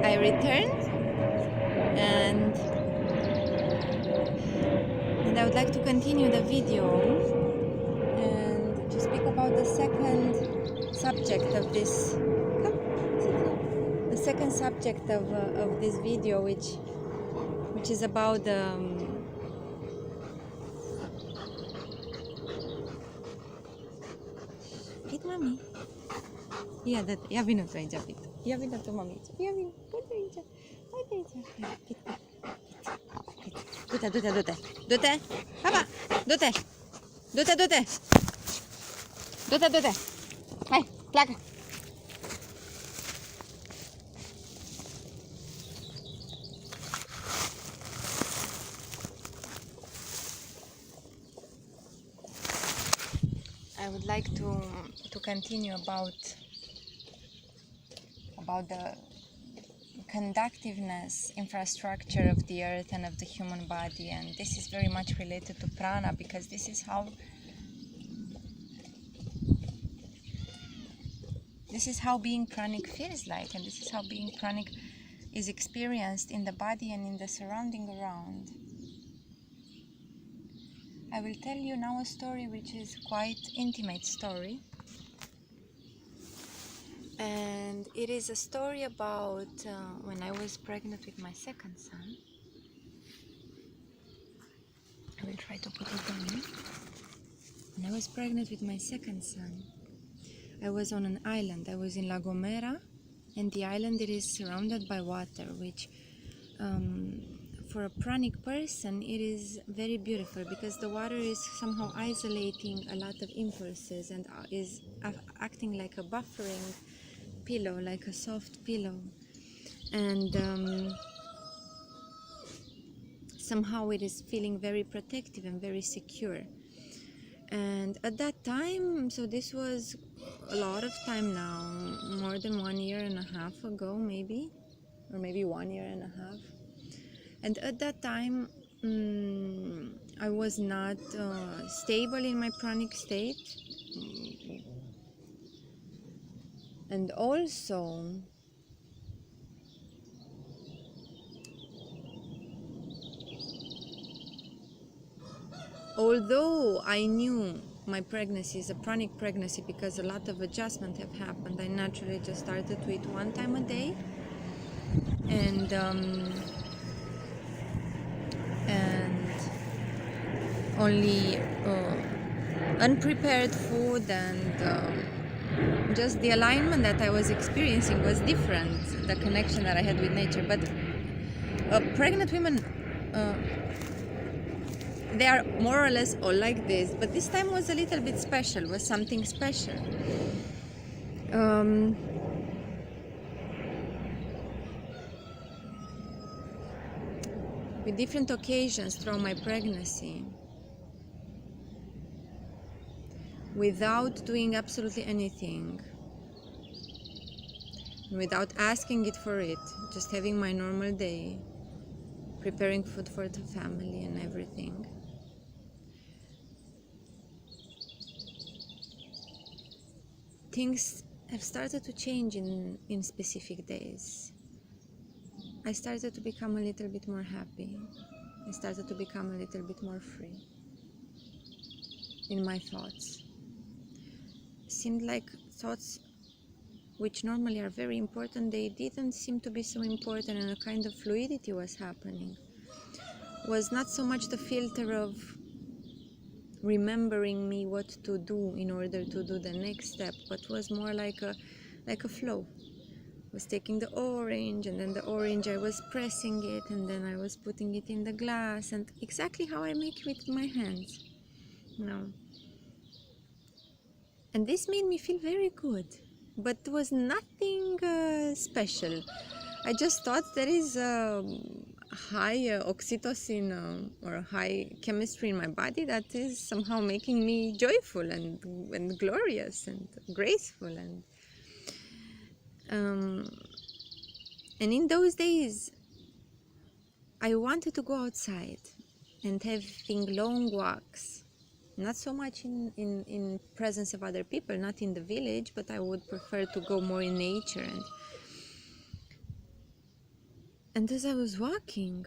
I returned, and I would like to continue the video and to speak about the second subject of this. The second subject of this video, which is about Fit, mami. Ia vină tu aici, Fit. Ia vină tu, mami. Ia vină. Uite aici. Uite aici. Fit. Du-te, du-te, du-te. Du-te. Hapa. Du-te. Du-te, du-te. Du-te, du-te. Hai, pleacă. I would like to continue about the conductiveness infrastructure of the earth and of the human body, and this is very much related to prana, because this is how being pranic feels like, and this is how being pranic is experienced in the body and in the surrounding around. I will tell you now a story which is quite intimate story, and it is a story about when I was pregnant with my second son. I will try to put it down. When I was pregnant with my second son, I was on an island. I was in La Gomera, and the island, it is surrounded by water, which for a pranic person it is very beautiful, because the water is somehow isolating a lot of impulses and is acting like a buffering pillow, like a soft pillow, and somehow it is feeling very protective and very secure. And at that time, so this was a lot of time now, more than 1.5 years ago, maybe, or maybe 1.5 years. And at that time, I was not stable in my pranic state, and also although I knew my pregnancy is a pranic pregnancy because a lot of adjustment have happened, I naturally just started to eat 1 time a day, and only unprepared food, and just the alignment that I was experiencing was different, the connection that I had with nature. But pregnant women, they are more or less all like this, but this time was a little bit special, was something special. With different occasions throughout my pregnancy, without doing absolutely anything, without asking it for it, just having my normal day, preparing food for the family and everything. Things have started to change in specific days. I started to become a little bit more happy. I started to become a little bit more free in my thoughts. Seemed like thoughts which normally are very important, they didn't seem to be so important, and a kind of fluidity was happening. Was not so much the filter of remembering me what to do in order to do the next step, but was more like a flow. I was taking the orange, and then the orange I was pressing it, and then I was putting it in the glass, and exactly how I make with my hands, you know. And this made me feel very good, but it was nothing special. I just thought there is high oxytocin or high chemistry in my body that is somehow making me joyful and glorious and graceful, and in those days I wanted to go outside and having long walks, not so much in presence of other people, not in the village, but I would prefer to go more in nature. And And as I was walking,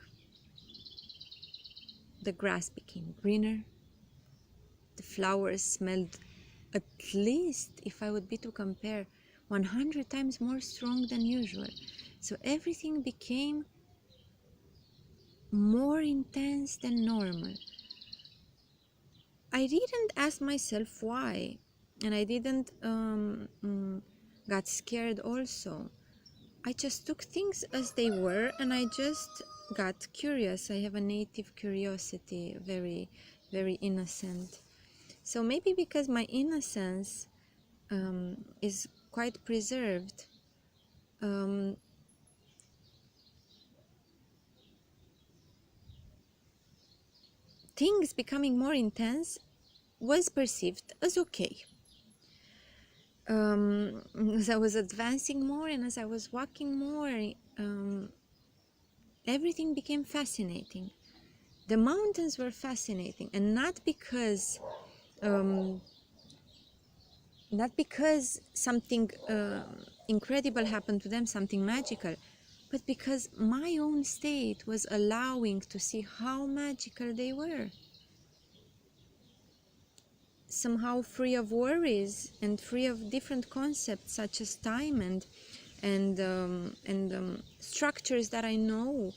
the grass became greener, the flowers smelled, at least, if I would be to compare, 100 times more strong than usual. So everything became more intense than normal. I didn't ask myself why, and I didn't got scared also. I just took things as they were, and I just got curious. I have a native curiosity, very, very innocent. So maybe because my innocence is quite preserved, um, things becoming more intense was perceived as okay. As I was advancing more and as I was walking more, everything became fascinating. The mountains were fascinating, and um, not because something incredible happened to them, something magical, but because my own state was allowing to see how magical they were. Somehow free of worries and free of different concepts such as time and structures that I know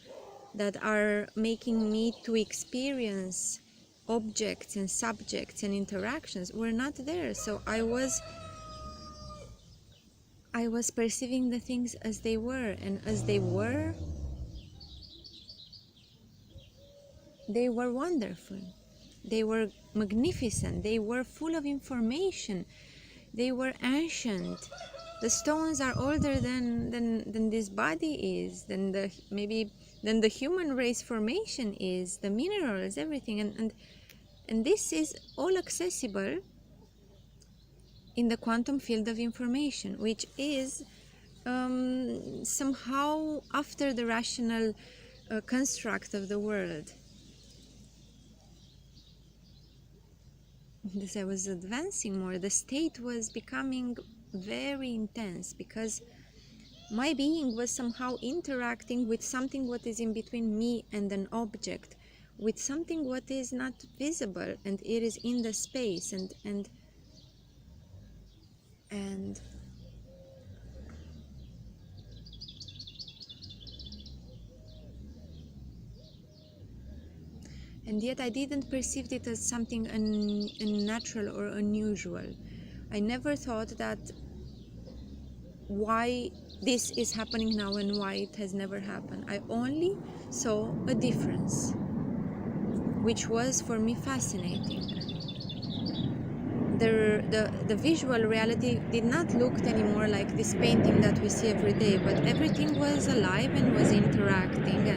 that are making me to experience objects and subjects and interactions were not there. So I was perceiving the things as they were, and as they were wonderful. They were magnificent. They were full of information. They were ancient. The stones are older than this body is, than the human race formation is, the minerals, everything. And this is all accessible in the quantum field of information, which is somehow after the rational construct of the world. As I was advancing more, the state was becoming very intense because my being was somehow interacting with something what is in between me and an object, with something what is not visible, and it is in the space and yet I didn't perceive it as something unnatural or unusual. I never thought that why this is happening now and why it has never happened. I only saw a difference, which was for me fascinating. The visual reality did not look anymore like this painting that we see every day, but everything was alive and was interacting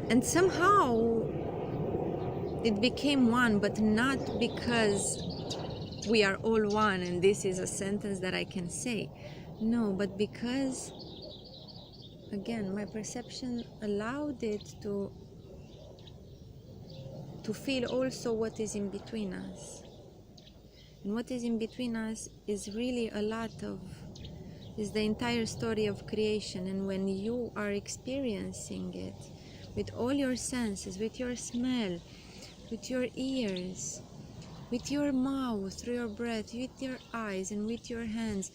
and somehow it became one, but not because we are all one and this is a sentence that I can say. No, but because, again, my perception allowed it to feel also what is in between us. And what is in between us is really is the entire story of creation. And when you are experiencing it with all your senses, with your smell, with your ears, with your mouth, through your breath, with your eyes, and with your hands,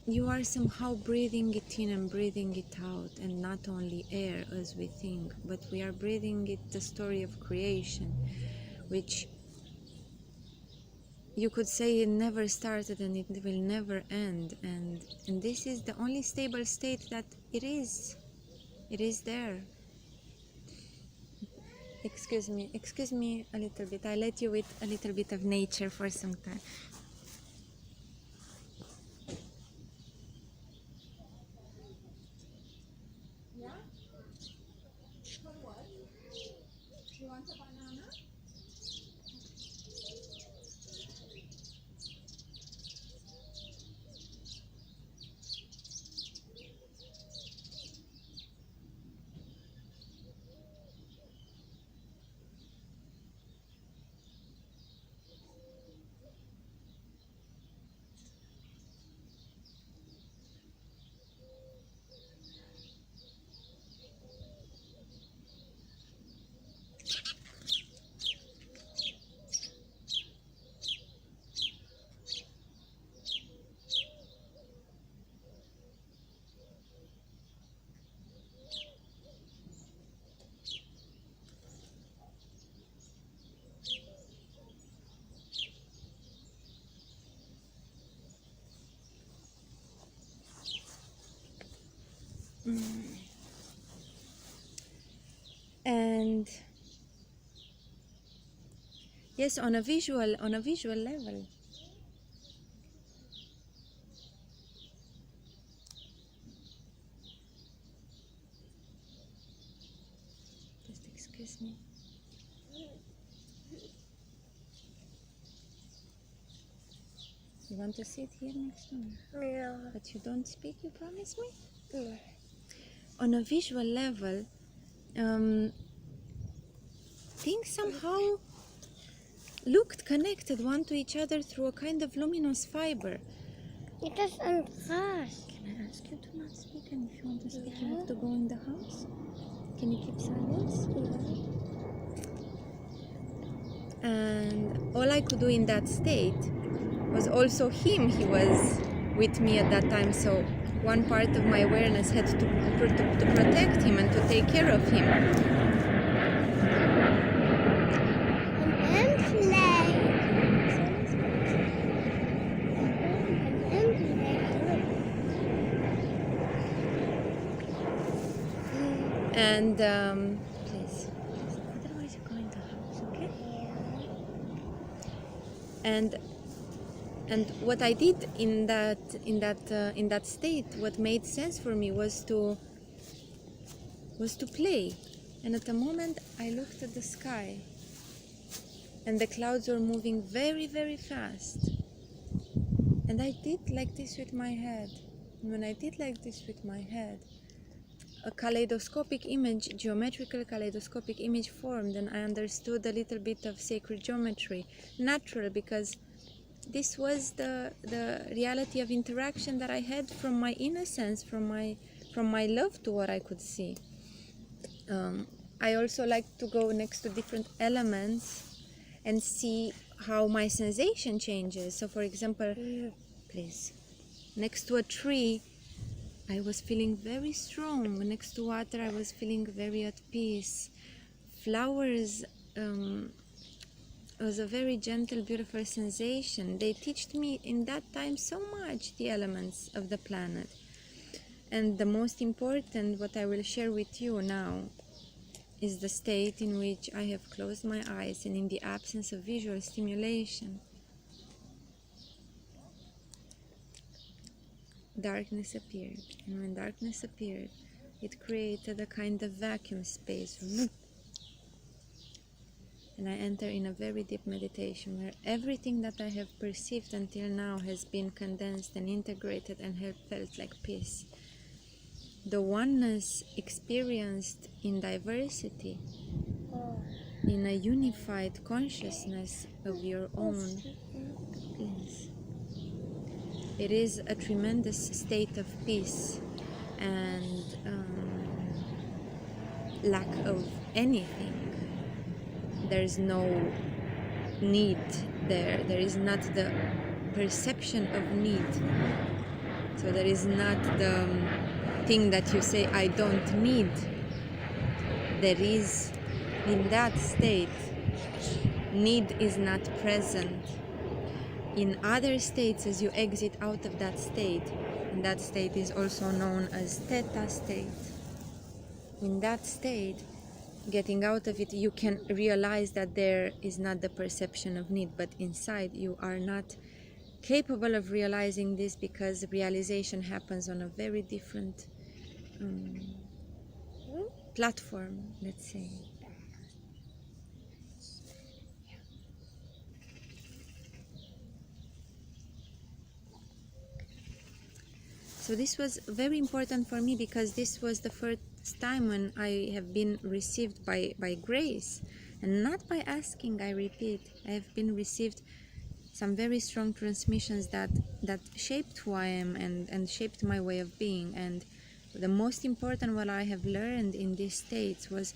you are somehow breathing it in and breathing it out, and not only air as we think, but we are breathing it, the story of creation, which you could say it never started and it will never end, and this is the only stable state that it is there. Excuse me a little bit. I let you with a little bit of nature for some time. Yeah? For what? You want a banana? And yes, on a visual level. Just excuse me. You want to sit here next to me? No. But you don't speak, you promise me? No. On a visual level, things somehow looked connected one to each other through a kind of luminous fiber. It doesn't fast. Can I ask you to not speak? And if you want to speak, you have to go in the house? Can you keep silence? And all I could do in that state was also him. He was with me at that time, so one part of my awareness had to protect him and to take care of him. And play. And please, otherwise you go in the house, okay? And what I did in that state, what made sense for me was to play. And at the moment I looked at the sky, and the clouds were moving very, very fast. And I did like this with my head. And when I did like this with my head, a kaleidoscopic image, geometrical kaleidoscopic image formed, and I understood a little bit of sacred geometry, natural, because this was the reality of interaction that I had from my innocence, from my love to what I could see. I also like to go next to different elements and see how my sensation changes. So, for example, please, next to a tree, I was feeling very strong. Next to water, I was feeling very at peace. Flowers was a very gentle, beautiful sensation. They taught me in that time so much, the elements of the planet. And the most important, what I will share with you now, is the state in which I have closed my eyes and in the absence of visual stimulation, darkness appeared. And when darkness appeared, it created a kind of vacuum space. And I enter in a very deep meditation where everything that I have perceived until now has been condensed and integrated and have felt like peace. The oneness experienced in diversity, in a unified consciousness of your own. Please. It is a tremendous state of peace and lack of anything. There's no need there. There is not the perception of need. So there is not the thing that you say, I don't need. There is, in that state, need is not present. In other states, as you exit out of that state, and that state is also known as theta state. In that state, getting out of it, you can realize that there is not the perception of need, but inside you are not capable of realizing this, because realization happens on a very different platform, let's say. So this was very important for me, because this was the first time when I have been received by grace, and not by asking, I repeat. I have been received some very strong transmissions that shaped who I am and shaped my way of being. And the most important what I have learned in these states was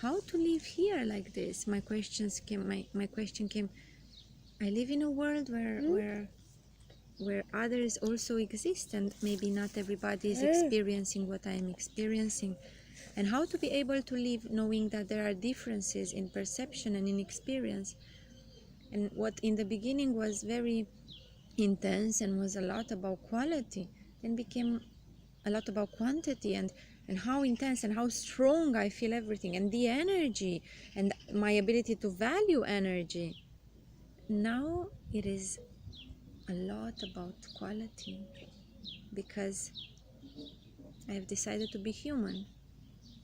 how to live here like this. My question came, I live in a world where others also exist, and maybe not everybody is experiencing what I am experiencing, and how to be able to live knowing that there are differences in perception and in experience. And what in the beginning was very intense and was a lot about quality, then became a lot about quantity and how intense and how strong I feel everything, and the energy and my ability to value energy. Now it is a lot about quality, because I have decided to be human,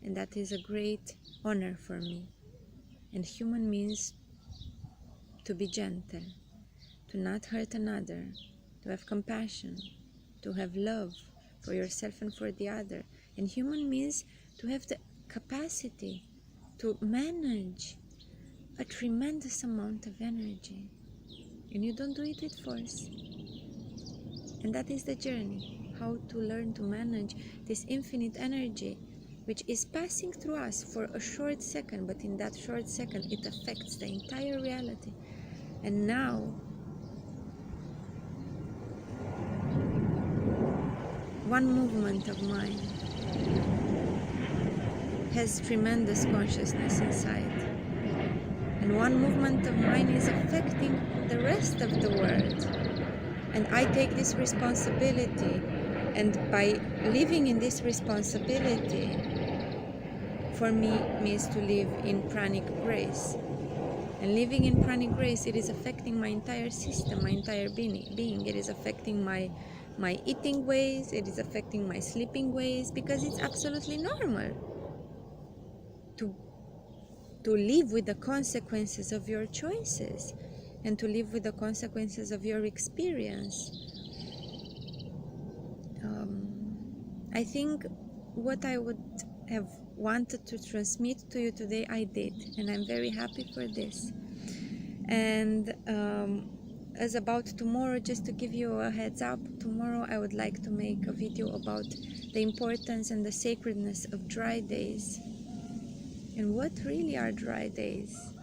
and that is a great honor for me. And human means to be gentle, to not hurt another, to have compassion, to have love for yourself and for the other. And human means to have the capacity to manage a tremendous amount of energy. And you don't do it with force. And that is the journey, how to learn to manage this infinite energy, which is passing through us for a short second, but in that short second it affects the entire reality. And now, one movement of mine has tremendous consciousness inside. And one movement of mine is affecting the rest of the world. And I take this responsibility, and by living in this responsibility, for me means to live in pranic grace. And living in pranic grace, it is affecting my entire system, my entire being. It is affecting my eating ways, it is affecting my sleeping ways, because it's absolutely normal to live with the consequences of your choices and to live with the consequences of your experience. I think what I would have wanted to transmit to you today, I did, and I'm very happy for this. And as about tomorrow, just to give you a heads up, tomorrow I would like to make a video about the importance and the sacredness of dry days. And what really are dry days?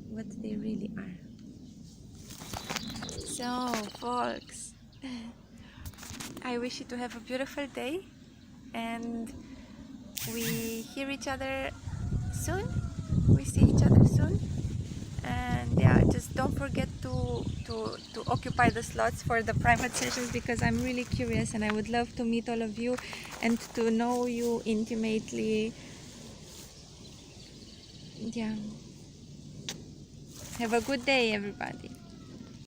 What they really are. So, folks, I wish you to have a beautiful day, and we hear each other soon. We see each other soon. And yeah, just don't forget to occupy the slots for the private sessions, because I'm really curious and I would love to meet all of you and to know you intimately. Yeah. Have a good day, everybody.